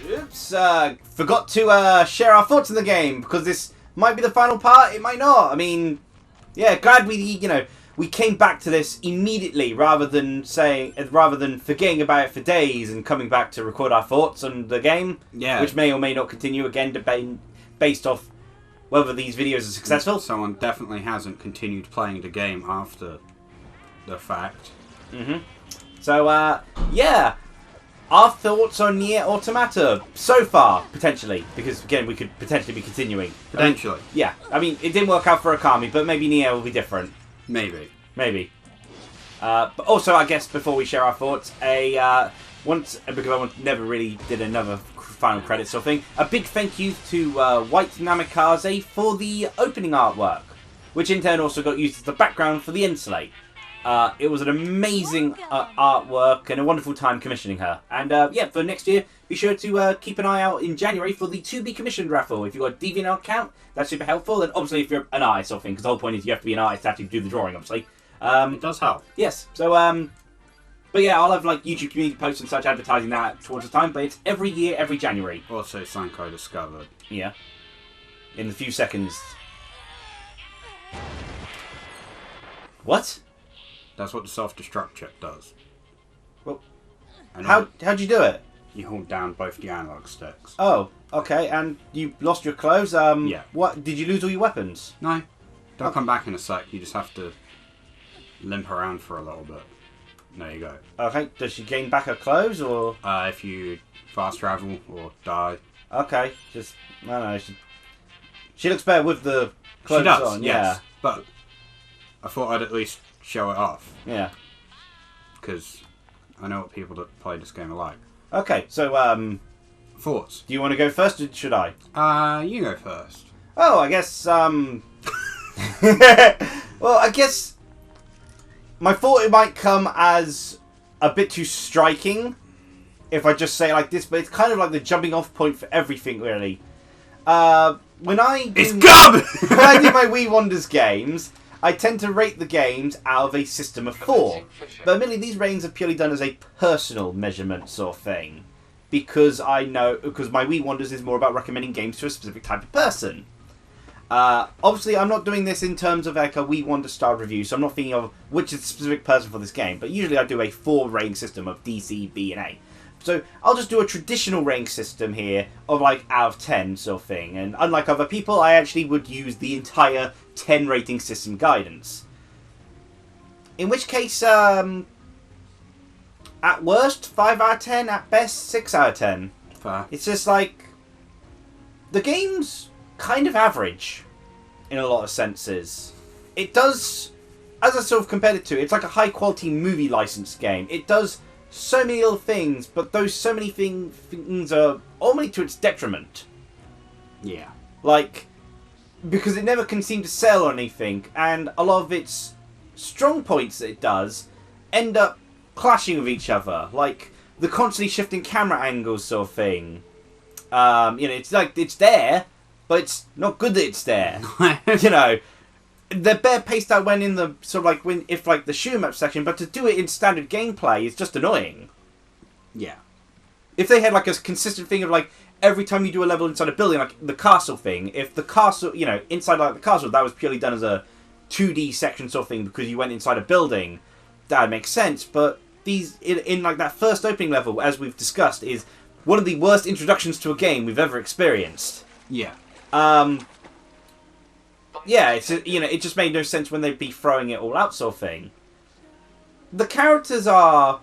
Oops, forgot to share our thoughts on the game, because this might be the final part, it might not. I mean, yeah, glad we came back to this immediately, rather than forgetting about it for days and coming back to record our thoughts on the game, which may or may not continue, again, based off whether these videos are successful. Someone definitely hasn't continued playing the game after the fact. So, yeah. Our thoughts on Nier Automata so far, potentially, because again we could potentially be continuing. Potentially. I mean, it didn't work out for Akami, but maybe Nier will be different. Maybe. But also, I guess before we share our thoughts, because I never really did another final credits sort of thing, a big thank you to White Namikaze for the opening artwork, which in turn also got used as the background for the end slate. It was an amazing artwork and a wonderful time commissioning her. And for next year, be sure to keep an eye out in January for the to be commissioned raffle. If you've got a DeviantArt account, that's super helpful. And obviously, if you're an artist sort of thing, because the whole point is you have to be an artist to actually do the drawing, obviously. It does help. Yes. So, but yeah, I'll have like YouTube community posts and such advertising that towards the time. But it's every year, every January. Also, Sanko discovered. Yeah. In the few seconds. What? That's what the self-destruct check does. Well, how'd you do it? You hold down both the analog sticks. Oh, okay. And you lost your clothes? Yeah. What? Did you lose all your weapons? No. They'll come back in a sec. You just have to limp around for a little bit. There you go. Okay. Does she gain back her clothes, or? If you fast travel or die. Okay. No. She looks better with the clothes she does, on. yes. Yeah. But I thought I'd at least show it off. Yeah. Because I know what people that play this game are like. Okay, so, thoughts? do you want to go first, or should I? You go first. Oh, I guess, well, I guess my thought it might come as a bit too striking if I just say it like this, but it's kind of like the jumping off point for everything, really. It's garbage! When I do my Wii Wonders games, I tend to rate the games out of a system of 4. But admittedly, these ratings are purely done as a personal measurement sort of thing. Because my Wii Wonders is more about recommending games to a specific type of person. Obviously, I'm not doing this in terms of like a Wii Wonder style review, so I'm not thinking of which is the specific person for this game. But usually I do a 4 rating system of D, C, B, and A. So I'll just do a traditional rank system here of like out of 10 sort of thing. And unlike other people, I actually would use the entire 10 rating system guidance. In which case, at worst, 5 out of 10. At best, 6 out of 10. Fair. It's just like, the game's kind of average in a lot of senses. It does, as I sort of compared it to, it's like a high quality movie licensed game. It does so many little things, but those so many things are only to its detriment. Yeah. Like, because it never can seem to sell on anything, and a lot of its strong points that it does end up clashing with each other. Like, the constantly shifting camera angles sort of thing. It's like, it's there, but it's not good that it's there. They're bare paced out when in the sort of like the shoot 'em up section, but to do it in standard gameplay is just annoying. Yeah. If they had like a consistent thing of like every time you do a level inside a building, like the castle thing, if the castle, inside like the castle, that was purely done as a 2D section sort of thing because you went inside a building, that would make sense. But these in like that first opening level, as we've discussed, is one of the worst introductions to a game we've ever experienced. Yeah. Yeah, it just made no sense when they'd be throwing it all out sort of thing. The characters are,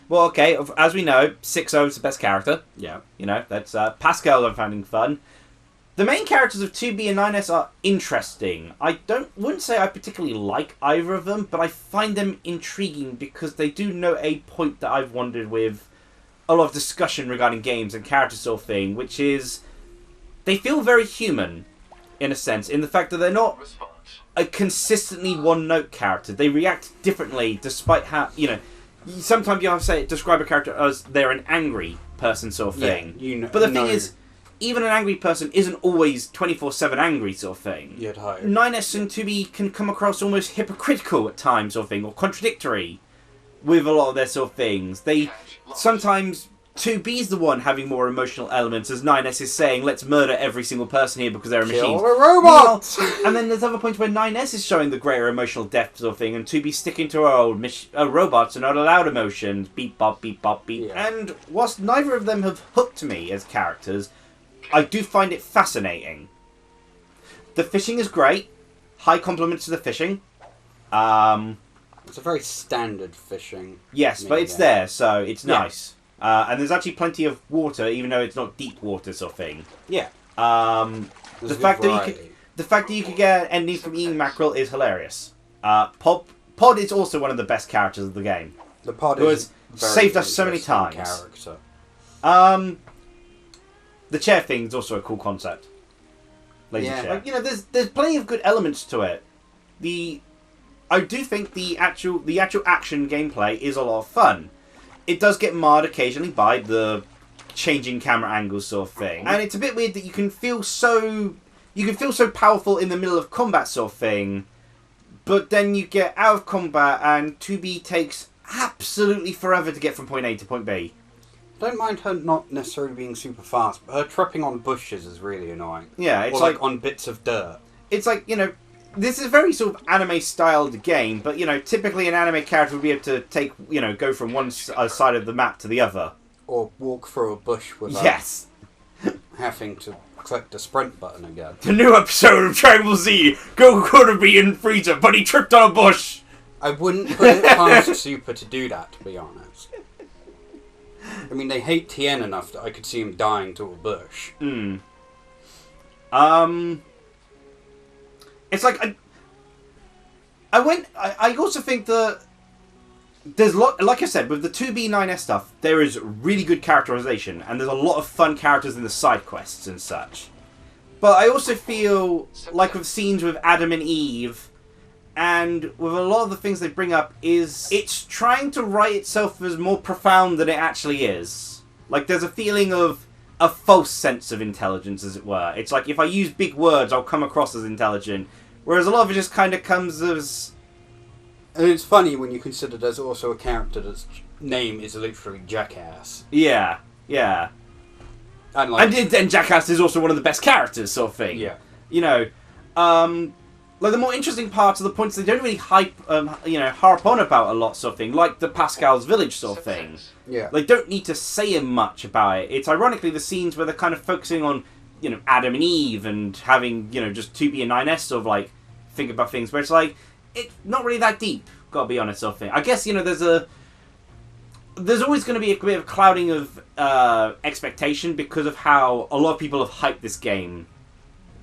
well, okay, as we know, 6-0 is the best character. Yeah. That's Pascal I'm finding fun. The main characters of 2B and 9S are interesting. I wouldn't say I particularly like either of them, but I find them intriguing because they do note a point that I've wondered with a lot of discussion regarding games and characters sort of thing, which is they feel very human. In a sense, in the fact that they're not a consistently one-note character. They react differently despite how, sometimes you have to describe a character as they're an angry person sort of thing. Yeah, but the thing is, even an angry person isn't always 24/7 angry sort of thing. 9S and 2B can come across almost hypocritical at times sort of thing, or contradictory with a lot of their sort of things. They sometimes 2B is the one having more emotional elements, as 9S is saying, let's murder every single person here because they're a machine. Kill the robots! And then there's other points where 9S is showing the greater emotional depth sort of thing, and 2B sticking to our old robots are not allowed emotions. Beep, bop, beep, bop, beep. Yeah. And whilst neither of them have hooked me as characters, I do find it fascinating. The fishing is great. High compliments to the fishing. It's a very standard fishing. Yes, but it's there, so it's nice. And there's actually plenty of water, even though it's not deep water sort of thing. Yeah. The fact that you could get endings from eating mackerel is hilarious. Pod is also one of the best characters of the game. The pod is saved us so many times. Character. The chair thing is also a cool concept. Lazy chair. Like, there's plenty of good elements to it. I do think the actual action gameplay is a lot of fun. It does get marred occasionally by the changing camera angles sort of thing, and it's a bit weird that you can feel so powerful in the middle of combat sort of thing, but then you get out of combat and 2B takes absolutely forever to get from point A to point B. I don't mind her not necessarily being super fast, but her tripping on bushes is really annoying. Yeah, it's or like on bits of dirt. It's like, this is a very sort of anime-styled game, but, typically an anime character would be able to take, go from one side of the map to the other. Or walk through a bush without having to click the sprint button again. The new episode of Dragon Ball Z, Goku could have been Frieza, but he tripped on a bush! I wouldn't put it past Super to do that, to be honest. I mean, they hate Tien enough that I could see him dying to a bush. It's like I also think that there's like I said, with the 2B9S stuff, there is really good characterization, and there's a lot of fun characters in the side quests and such. But I also feel like with scenes with Adam and Eve, and with a lot of the things they bring up, it's trying to write itself as more profound than it actually is. Like, there's a feeling of a false sense of intelligence, as it were. It's like, if I use big words, I'll come across as intelligent. Whereas a lot of it just kind of comes as... And it's funny when you consider there's also a character that's name is literally Jackass. Yeah. And Jackass is also one of the best characters, sort of thing. Yeah. Like, the more interesting parts are the points they don't really harp on about a lot, sort of thing. Like the Pascal's Village sort of thing. Yeah. They don't need to say much about it. It's ironically the scenes where they're kind of focusing on, Adam and Eve and having, just 2B and 9S sort of, like, think about things where it's like, it's not really that deep, gotta be honest, sort of thing. I guess, there's always going to be a bit of clouding of expectation because of how a lot of people have hyped this game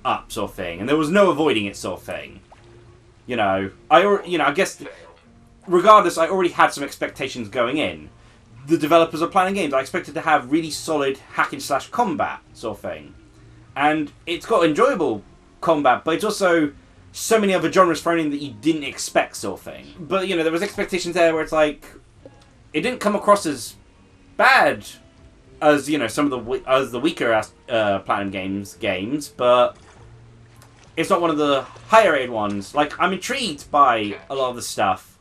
up, sort of thing. And there was no avoiding it, sort of thing. I guess, regardless, I already had some expectations going in. The developers are planning games. I expected to have really solid hack-and-slash combat, sort of thing. And it's got enjoyable combat, but it's also so many other genres thrown in that you didn't expect, sort of thing. But, there was expectations there where it's like, it didn't come across as bad as, some of the weaker Platinum games, but it's not one of the higher rated ones. Like, I'm intrigued by a lot of the stuff.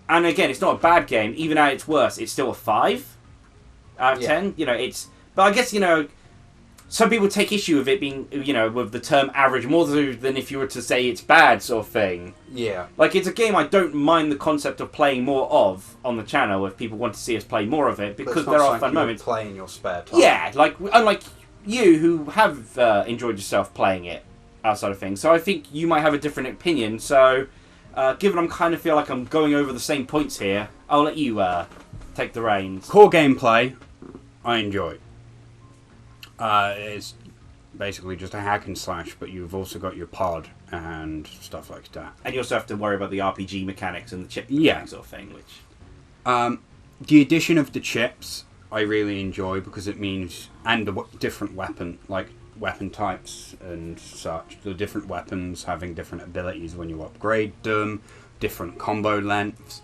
And again, it's not a bad game. Even at its worst, it's still a 5 out of 10. But I guess, some people take issue with it being, with the term average more than if you were to say it's bad, sort of thing. Yeah. Like, it's a game I don't mind the concept of playing more of on the channel if people want to see us play more of it, because there are fun moments. Play in your spare time. Yeah, like, unlike you who have enjoyed yourself playing it outside of things. So I think you might have a different opinion. So, given I kind of feel like I'm going over the same points here, I'll let you take the reins. Core gameplay, I enjoy. It's basically just a hack and slash, but you've also got your pod and stuff like that. And you also have to worry about the RPG mechanics and the chip mechanics sort of thing, which... The addition of the chips, I really enjoy, because it means... And the different weapon types and such. The different weapons having different abilities when you upgrade them, different combo lengths,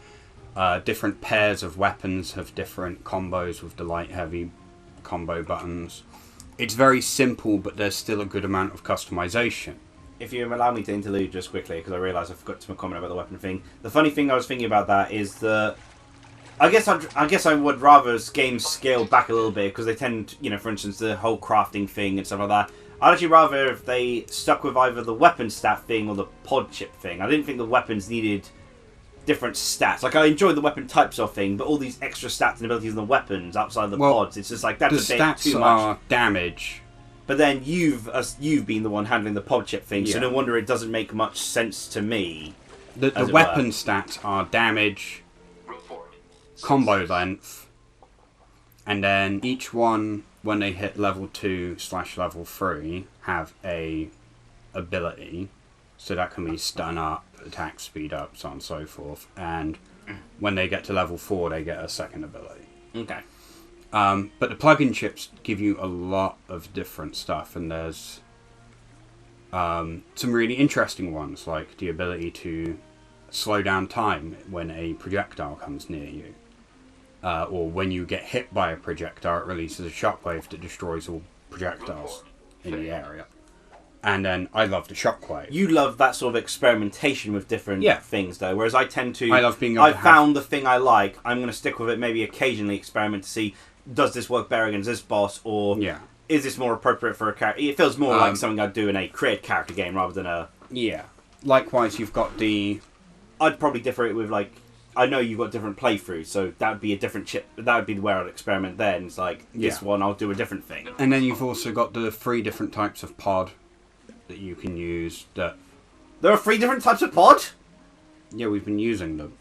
different pairs of weapons have different combos with the light-heavy combo buttons. It's very simple, but there's still a good amount of customization. If you allow me to interlude just quickly, because I realised I forgot to comment about the weapon thing. The funny thing I was thinking about that is that I guess I would rather games scale back a little bit because they tend, for instance, the whole crafting thing and stuff like that. I'd actually rather if they stuck with either the weapon stat thing or the pod chip thing. I didn't think the weapons needed different stats. Like, I enjoyed the weaping type sort of thing, but all these extra stats and abilities in the weapons outside the pods, it's just like, that's a bit too much. The stats are damage. But then you've been the one handling the pod chip thing, so no wonder it doesn't make much sense to me. The weapon stats are damage, combo length, and then each one, when they hit level 2/level 3, have a ability. So that can be stun up, attack speed up, so on and so forth. And when they get to level 4, they get a second ability. Okay. But the plug-in chips give you a lot of different stuff, and there's some really interesting ones, like the ability to slow down time when a projectile comes near you. Or when you get hit by a projectile, it releases a shockwave that destroys all projectiles in the area. And then I love the shockwave. You love that sort of experimentation with different things, though. Whereas I tend to... I love being able to found the thing I like. I'm going to stick with it, maybe occasionally experiment to see, does this work better against this boss? Or is this more appropriate for a character? It feels more like something I'd do in a created character game rather than a... Yeah. Likewise, you've got the... I'd probably differ it with, like... I know you've got different playthroughs, so that would be a different chip. That would be where I'd experiment then. It's like, this one, I'll do a different thing. And then you've also got the 3 different types of pod that you can use. That there are 3 different types of pod? Yeah, we've been using them.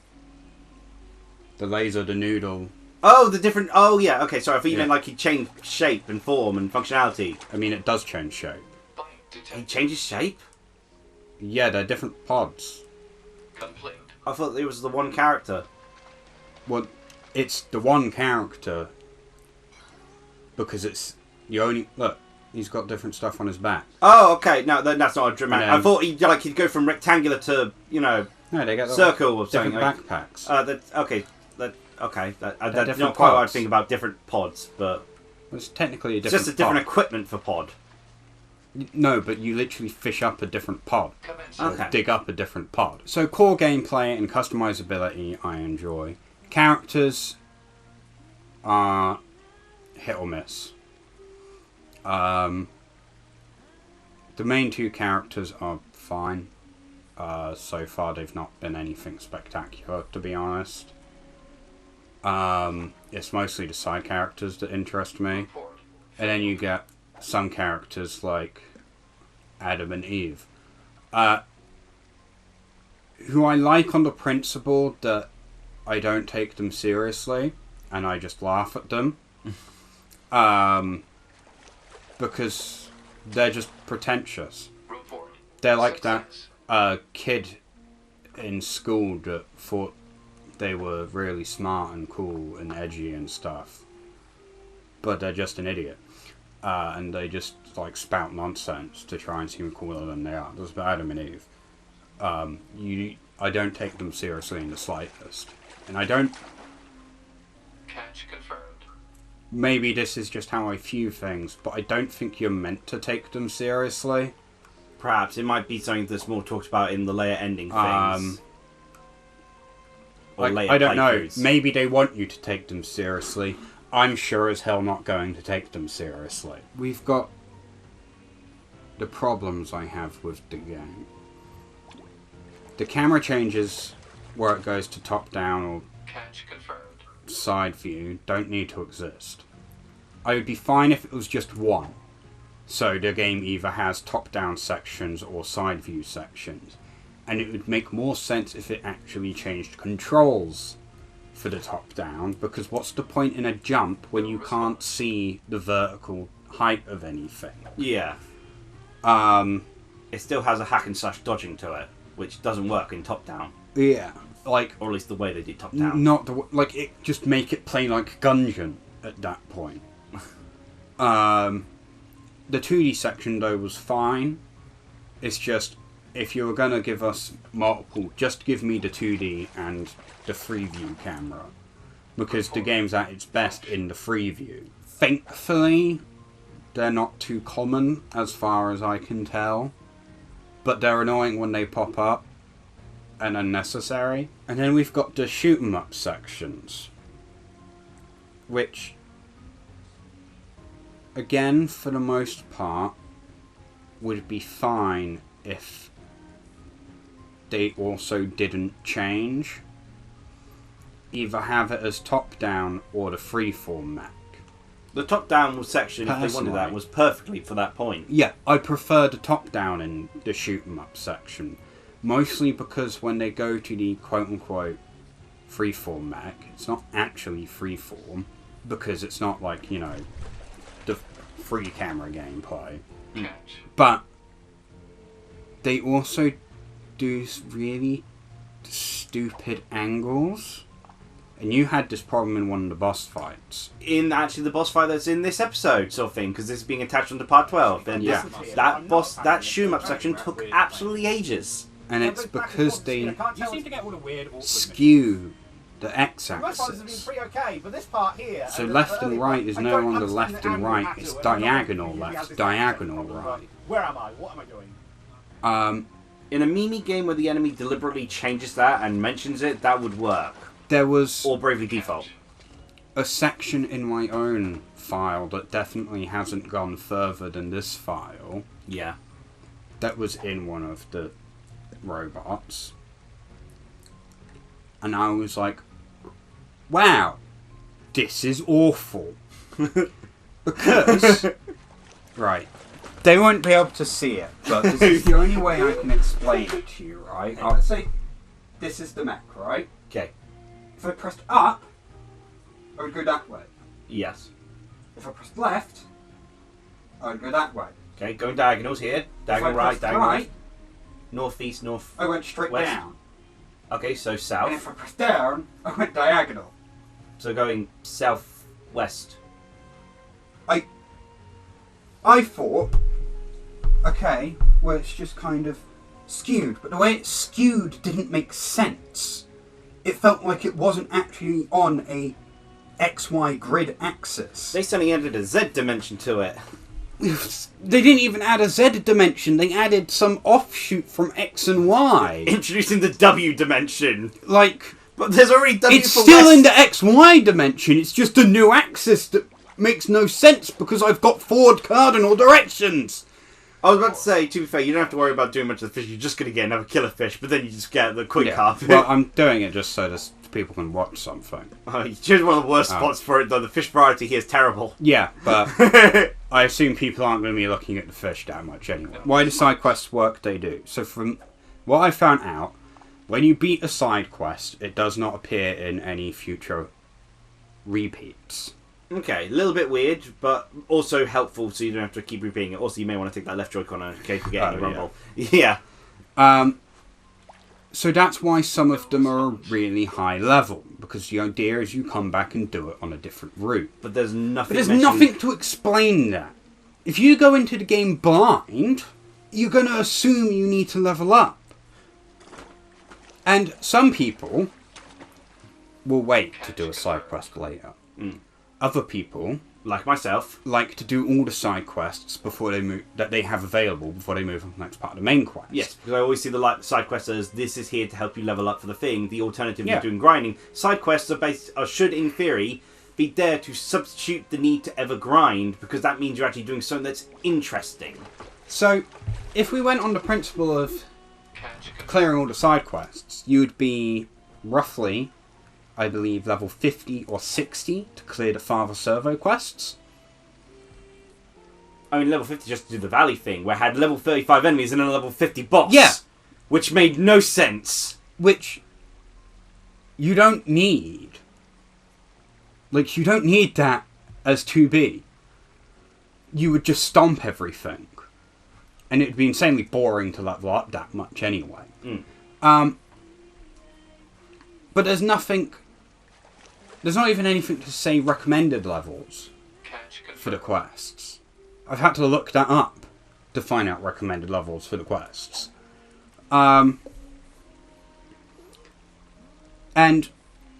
The laser, the noodle. Oh, the different... Oh, yeah, okay, sorry. I thought you meant like he changed shape and form and functionality. I mean, it does change shape. He changes shape? Yeah, they're different pods. Complete. I thought it was the one character. Well, it's the one character because it's the only... Look, he's got different stuff on his back. Oh, okay. No, that's not a dramatic... I thought he'd go from rectangular to, no, they get circle or something. Different backpacks. That's not quite what I think about different pods, but... Well, it's technically a different It's just a different equipment for pod. No, but you literally fish up a different pod. Okay. Dig up a different pod. So core gameplay and customizability I enjoy. Characters are hit or miss. The main 2 characters are fine. So far they've not been anything spectacular, to be honest. It's mostly the side characters that interest me. And then you get some characters like Adam and Eve, who I like on the principle that I don't take them seriously and I just laugh at them, because they're just pretentious. They're like that kid in school that thought they were really smart and cool and edgy and stuff, but they're just an idiot. And they just like spout nonsense to try and seem cooler than they are. That's Adam and Eve. I don't take them seriously in the slightest, and I don't. Catch confirmed. Maybe this is just how I view things, but I don't think you're meant to take them seriously. Perhaps it might be something that's more talked about in the later ending things. Or later I don't playthroughs. know. Maybe they want you to take them seriously. I'm sure as hell not going to take them seriously. We've got the problems I have with the game. The camera changes where it goes to top down or Catch confirmed. side view don't need to exist. I would be fine if it was just one. So the game either has top down sections or side view sections. And it would make more sense if it actually changed controls for the top down, because what's the point in a jump when you can't see the vertical height of anything? Yeah. It still has a hack and slash dodging to it, which doesn't work in top down. Yeah, like, or at least the way they did top down. Not the like it. Just make it play like Gungeon at that point. The 2D section though was fine. It's just, if you were gonna give us multiple, just give me the 2D and the 3-view camera, because the game's at its best in the 3-view. Thankfully, they're not too common as far as I can tell, but they're annoying when they pop up and unnecessary. And then we've got the shoot 'em up sections, which, again, for the most part, would be fine if they also didn't change. Either have it as top-down or the freeform mech. The top-down section, if they wanted that, was perfectly for that point. Yeah, I prefer the top-down in the shoot-'em-up section. Mostly because when they go to the quote-unquote freeform mech, it's not actually freeform, because it's not like, you know, the free camera gameplay. Catch. But they also do really stupid angles. And you had this problem in one of the boss fights. In actually the boss fight that's in this episode, sort of thing, because this is being attached onto part 12. And Yeah. that shoot-'em-up section took absolutely ages. And it's because they You seem to get all the weird, awkward skew the Most parts have been x-axis. pretty okay, but this part here. So and the left and early right part, is I no don't longer understand left the and angle right, at it's all, and I don't diagonal usually left, have this diagonal problem, right. but Where am I? What am I doing? In a Mimi game where the enemy deliberately changes that and mentions it, that would work. There was Or Bravely Default. a section in my own file that definitely hasn't gone further than this file. Yeah. That was in one of the robots. And I was like, wow, this is awful. Because, right, they won't be able to see it, but this is the only way I can explain it to you, right? Let's say this is the mech, right? Okay. If I pressed up, I would go that way. Yes. If I pressed left, I would go that way. Okay, going diagonals here. Diagonal if I right, pressed diagonal right, left. North, east, north. I went straight West. down. Okay, so And south. if I pressed down, I went diagonal. So going south-west. I thought, okay, well, it's just kind of skewed, but the way it's skewed didn't make sense. It felt like it wasn't actually on a XY grid axis. They suddenly added a Z dimension to it. They didn't even add a Z dimension, they added some offshoot from X and Y. Introducing the W dimension. Like, But there's already W it's for still west. in the XY dimension, it's just a new axis that makes no sense because I've got forward cardinal directions. I was about to say, to be fair, you don't have to worry about doing much of the fish. You're just going to get another killer fish, but then you just get the quick half. Well, I'm doing it just so that people can watch something. Oh, you chose one of the worst spots for it, though. The fish variety here is terrible. Yeah, but I assume people aren't going to be looking at the fish that much anyway. Why do side quests work? They do. So from what I found out, when you beat a side quest, it does not appear in any future repeats. Okay, a little bit weird, but also helpful so you don't have to keep repeating it. Also, you may want to take that left Joy-Con in case you get any rumble. Yeah. So that's why some of them are really high level, because the idea is you come back and do it on a different route. But there's nothing But there's mentioned- nothing to explain that. If you go into the game blind, you're going to assume you need to level up. And some people will wait to do a side quest later. Other people like myself. like to do all the side quests before they move, that they have available before they move on to the next part of the main quest. Yes, because I always see the side quests as this is here to help you level up for the thing. The alternative Yeah. is doing grinding. Side quests should, in theory, be there to substitute the need to ever grind, because that means you're actually doing something that's interesting. So, if we went on the principle of Catch. clearing all the side quests, you would be roughly, I believe, level 50 or 60 to clear the Father Servo quests. I mean, level 50 just to do the Valley thing, where I had level 35 enemies and then a level 50 boss. Yeah. Which made no sense. Which you don't need. Like, you don't need that as 2B. You would just stomp everything. And it'd be insanely boring to level up that much anyway. But there's nothing... There's not even anything to say recommended levels Catch. for the quests. I've had to look that up to find out recommended levels for the quests. And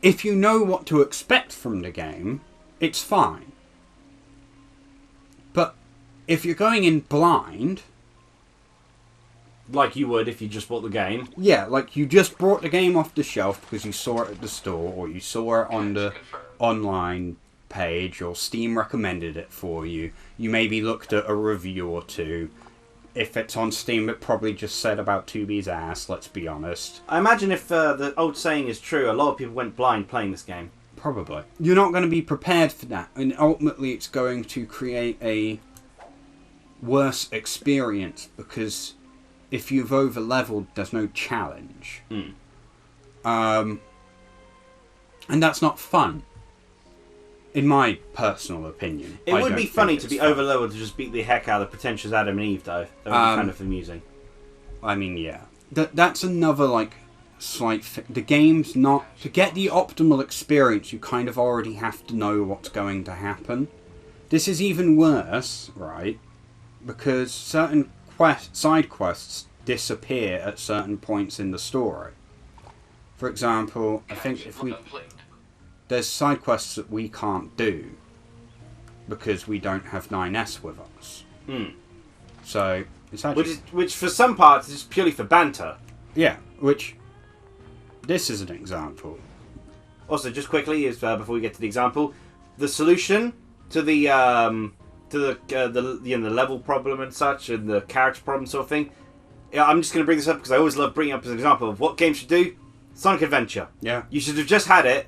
if you know what to expect from the game, it's fine. But if you're going in blind... Like you would if you just bought the game. Yeah, like you just brought the game off the shelf because you saw it at the store or you saw it on the online page or Steam recommended it for you. You maybe looked at a review or two. If it's on Steam, it probably just said about 2B's ass, let's be honest. I imagine if the old saying is true, a lot of people went blind playing this game. Probably. You're not going to be prepared for that, and ultimately it's going to create a worse experience, because if you've over-leveled, there's no challenge. And that's not fun. In my personal opinion. It would be funny to be over-leveled to just beat the heck out of the pretentious Adam and Eve, though. That would be kind of amusing. I mean, yeah. That's another, like, slight... The game's not... To get the optimal experience, you kind of already have to know what's going to happen. This is even worse, right? Because certain side quests disappear at certain points in the story. For example, I think if we... There's side quests that we can't do because we don't have 9S with us. So it's actually... Which for some parts is purely for banter. Yeah, which... This is an example. Also, just quickly, before we get to the example, the solution to the level problem and such, and the character problem sort of thing. Yeah, I'm just going to bring this up because I always love bringing up as an example of what games should do. Sonic Adventure. Yeah. You should have just had it,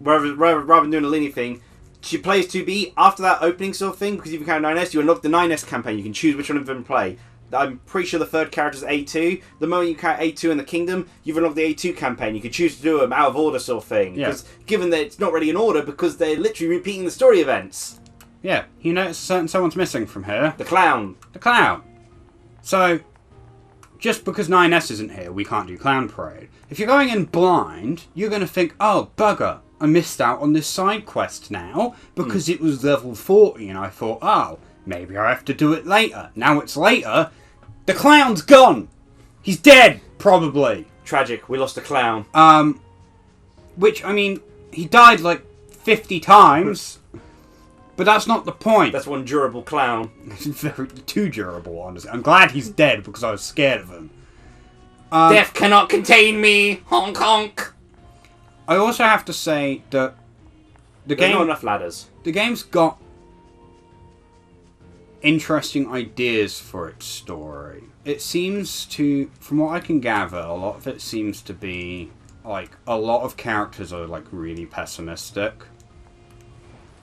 rather than doing a linear thing. She plays 2B after that opening sort of thing, because if you count 9S, you unlock the 9S campaign. You can choose which one of them to play. I'm pretty sure the third character is A2. The moment you count A2 in the Kingdom, you've unlocked the A2 campaign. You can choose to do them out of order sort of thing. Yeah. Because given that it's not really in order, because they're literally repeating the story events. Yeah, you notice someone's missing from here. The clown. The clown. So, just because 9S isn't here, we can't do Clown Parade. If you're going in blind, you're going to think, oh, bugger, I missed out on this side quest now, because it was level 40, and I thought, oh, maybe I have to do it later. Now it's later, the clown's gone! He's dead, probably. Tragic, we lost a clown. Which, I mean, he died like 50 times, but that's not the point. That's one durable clown. Very too durable, honestly. I'm glad he's dead because I was scared of him. Death cannot contain me! Honk honk! I also have to say that There's not enough ladders. The game's got interesting ideas for its story. It seems to, from what I can gather, a lot of it seems to be, like, a lot of characters are, like, really pessimistic.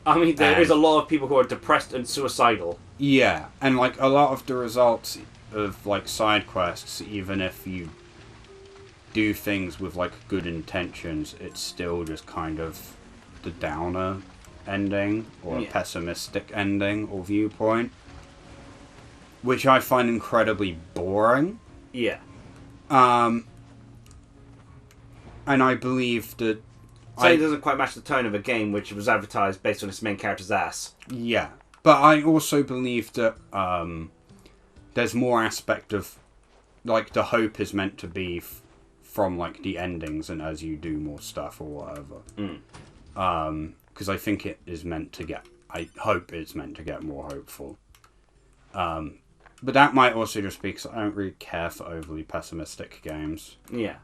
I mean, there is a lot of people who are depressed and suicidal. Yeah, and, like, a lot of the results of, like, side quests, even if you do things with, like, good intentions, it's still just kind of the downer ending, or a pessimistic ending or viewpoint, which I find incredibly boring. Yeah. And I believe that... So it doesn't quite match the tone of a game which was advertised based on its main character's ass. Yeah. But I also believe that there's more aspect of... Like, the hope is meant to be from, like, the endings and as you do more stuff or whatever. Because I think it is meant to get... I hope it's meant to get more hopeful. But that might also just be because I don't really care for overly pessimistic games. Yeah.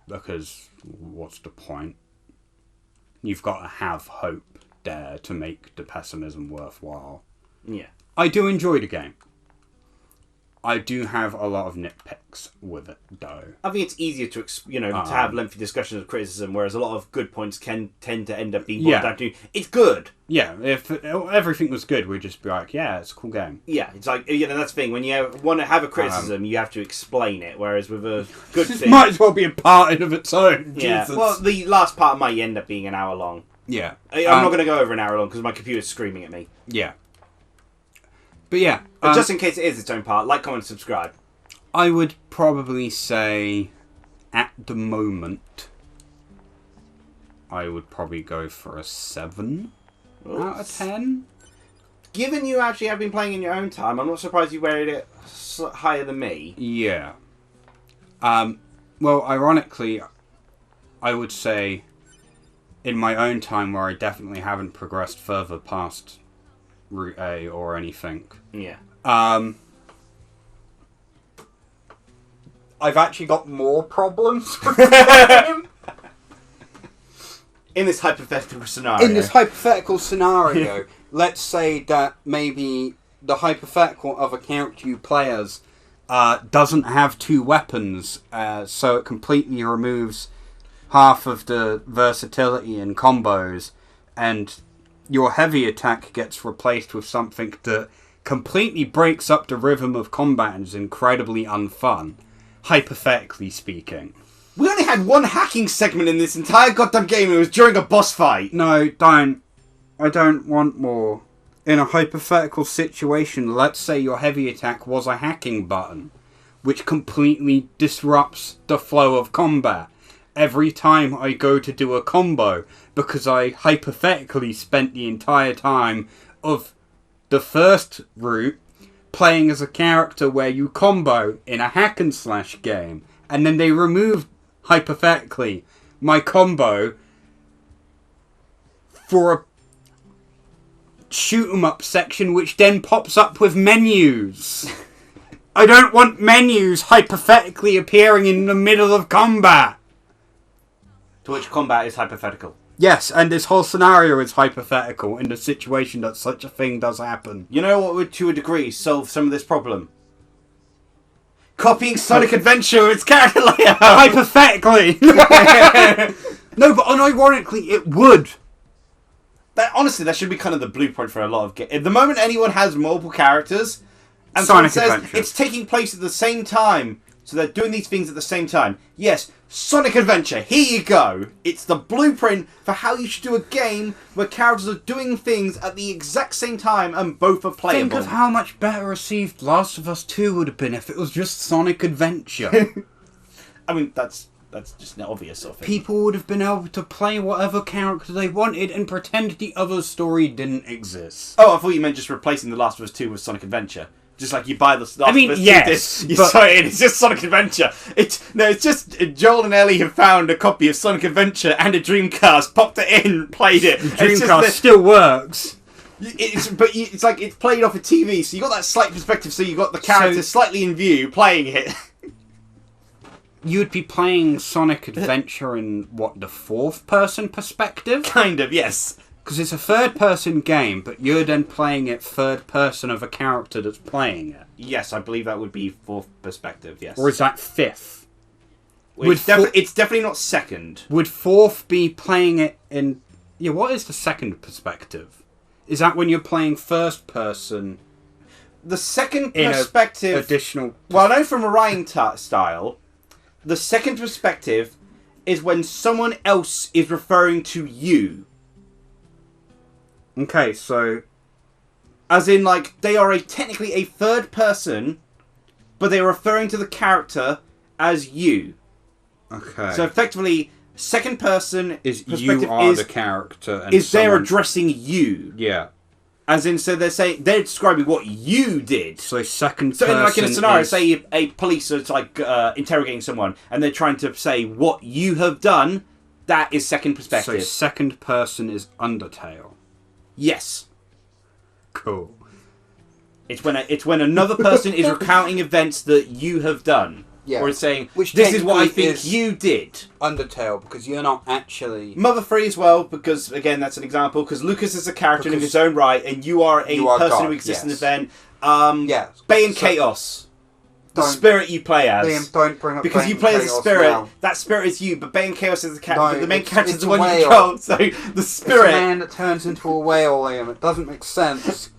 Because what's the point? You've got to have hope there to make the pessimism worthwhile. Yeah. I do enjoy the game. I do have a lot of nitpicks with it, though. I think it's easier to have lengthy discussions of criticism, whereas a lot of good points can tend to end up being boiled down to, it's good. Yeah, if everything was good, we'd just be like, yeah, it's a cool game. Yeah, it's like, that's the thing. When you want to have a criticism, you have to explain it, whereas with a good thing... might as well be a part of its own. Yeah, Jesus. well, the last part might end up being an hour long. Yeah. I'm not going to go over an hour long because my computer's screaming at me. Yeah. But yeah. But just in case it is its own part, like, comment, subscribe. I would probably say, at the moment, I would probably go for a 7 out of 10. Given you actually have been playing in your own time, I'm not surprised you rated it higher than me. Yeah. Well, ironically, I would say, in my own time where I definitely haven't progressed further past Route A or anything. Yeah. I've actually got more problems with the game. In this hypothetical scenario. In this hypothetical scenario, let's say that maybe the hypothetical of a character you play as doesn't have two weapons, so it completely removes half of the versatility in combos, and your heavy attack gets replaced with something that completely breaks up the rhythm of combat and is incredibly unfun, hypothetically speaking. We only had one hacking segment in this entire goddamn game, and it was during a boss fight. No, don't. I don't want more. In a hypothetical situation, let's say your heavy attack was a hacking button, which completely disrupts the flow of combat. Every time I go to do a combo, because I hypothetically spent the entire time of the first route playing as a character where you combo in a hack and slash game, and then they removed, hypothetically, my combo for a shoot 'em up section which then pops up with menus. I don't want menus hypothetically appearing in the middle of combat. To which combat is hypothetical. Yes, and this whole scenario is hypothetical in the situation that such a thing does happen. You know what would, to a degree, solve some of this problem? Copying Sonic Adventure with its character layout! Hypothetically! No, but unironically, it would. Honestly, that should be kind of the blueprint for a lot of games. At the moment anyone has multiple characters, and Sonic someone says Adventure. it's taking place at the same time, so they're doing these things at the same time. Yes, Sonic Adventure, here you go. It's the blueprint for how you should do a game where characters are doing things at the exact same time and both are playable. Think of how much better received Last of Us 2 would have been if it was just Sonic Adventure. I mean, that's just an obvious sort of thing. People would have been able to play whatever character they wanted and pretend the other story didn't exist. Oh, I thought you meant just replacing The Last of Us 2 with Sonic Adventure. Just like you buy the Last of Us 2 yes, you but... saw it, it's just Sonic Adventure. It's just Joel and Ellie have found a copy of Sonic Adventure and a Dreamcast, popped it in, played it. The Dreamcast still works. It's like it's played off a TV, so you got that slight perspective, so you got the character slightly in view, playing it. You would be playing Sonic Adventure in, the fourth-person perspective? Kind of, yes. Because it's a third-person game, but you're then playing it third-person of a character that's playing it. Yes, I believe that would be fourth perspective, yes. Or is that fifth? It's definitely not second. Would fourth be playing it in... Yeah, what is the second perspective? Is that when you're playing first-person? The second perspective... Additional... Well, I know from Orion style... The second perspective is when someone else is referring to you. Okay, so... As in, like, they are technically a third person, but they're referring to the character as you. Okay. So effectively, second person is perspective you are the character. And they're addressing you. Yeah. As in, so they're describing what you did. So second person. So, like in a scenario, say a police are interrogating someone, and they're trying to say what you have done. That is second perspective. So second person is Undertale. Yes. Cool. It's when another person is recounting events that you have done. Yeah. Or it's saying, Which this is what I technically think is you did. Undertale, because you're not actually... Mother 3 as well, because, again, that's an example, because Lucas is a character in his own right, and you are a person God, who exists yes. in the event. Yes. Bay and Chaos. The spirit you play as. Liam, don't bring up because Bay you and play as a Chaos spirit, now. That spirit is you, but Bay and Chaos is the No, the main character is it's the a one you whale. control, so the spirit... It's a man that turns into a whale, Liam. It doesn't make sense.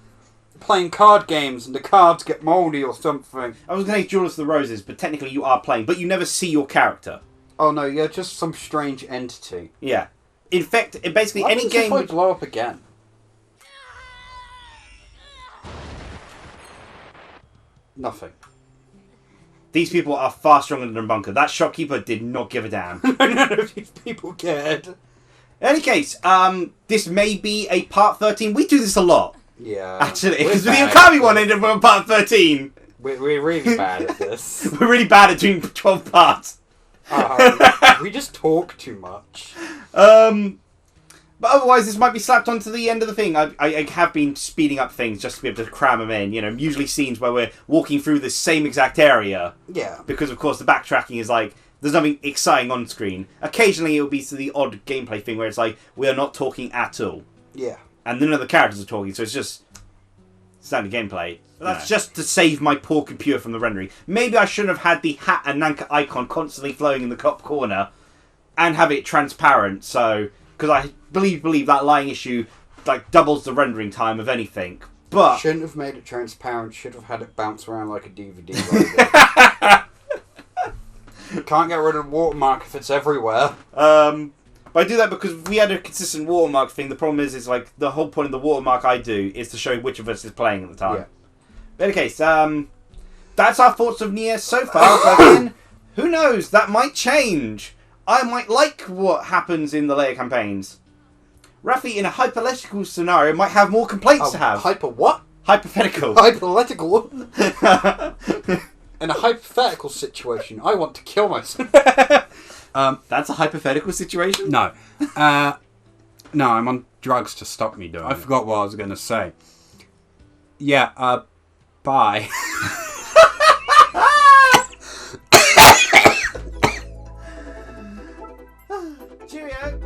Playing card games and the cards get mouldy or something. I was going to say Jewels of the Roses, but technically you are playing, but you never see your character. Oh no, you're just some strange entity. Yeah. In fact, basically any game... What if I blow up again? Nothing. These people are far stronger than Bunker. That shopkeeper did not give a damn. None of these people cared. In any case, this may be a part 13. We do this a lot. Yeah. Actually, because the Okami one ended up on part 13. We're really bad at this. We're really bad at doing 12 parts. We just talk too much. But otherwise, this might be slapped onto the end of the thing. I have been speeding up things just to be able to cram them in. You know, usually scenes where we're walking through the same exact area. Yeah. Because, of course, the backtracking is like, There's nothing exciting on screen. Occasionally it'll be the odd gameplay thing where it's like, we are not talking at all. Yeah. And none of the characters are talking, so it's just standard gameplay. That's just to save my poor computer from the rendering. Maybe I shouldn't have had the hat and Nanka icon constantly flowing in the top corner and have it transparent, so... Because I believe that lying issue like doubles the rendering time of anything. But... Shouldn't have made it transparent, should have had it bounce around like a DVD. Can't get rid of the watermark if it's everywhere. But I do that because if we had a consistent watermark thing, the problem is like the whole point of the watermark I do is to show which of us is playing at the time. Yeah. But in any case, that's our thoughts of Nier so far. But again, who knows? That might change. I might like what happens in the later campaigns. Rafi, in a hypothetical scenario, might have more complaints to have. Hyper what? Hypothetical. Hypothetical? In a hypothetical situation, I want to kill myself. That's a hypothetical situation? No. No, I'm on drugs to stop me doing it. I forgot what I was going to say. Yeah, bye. Cheerio.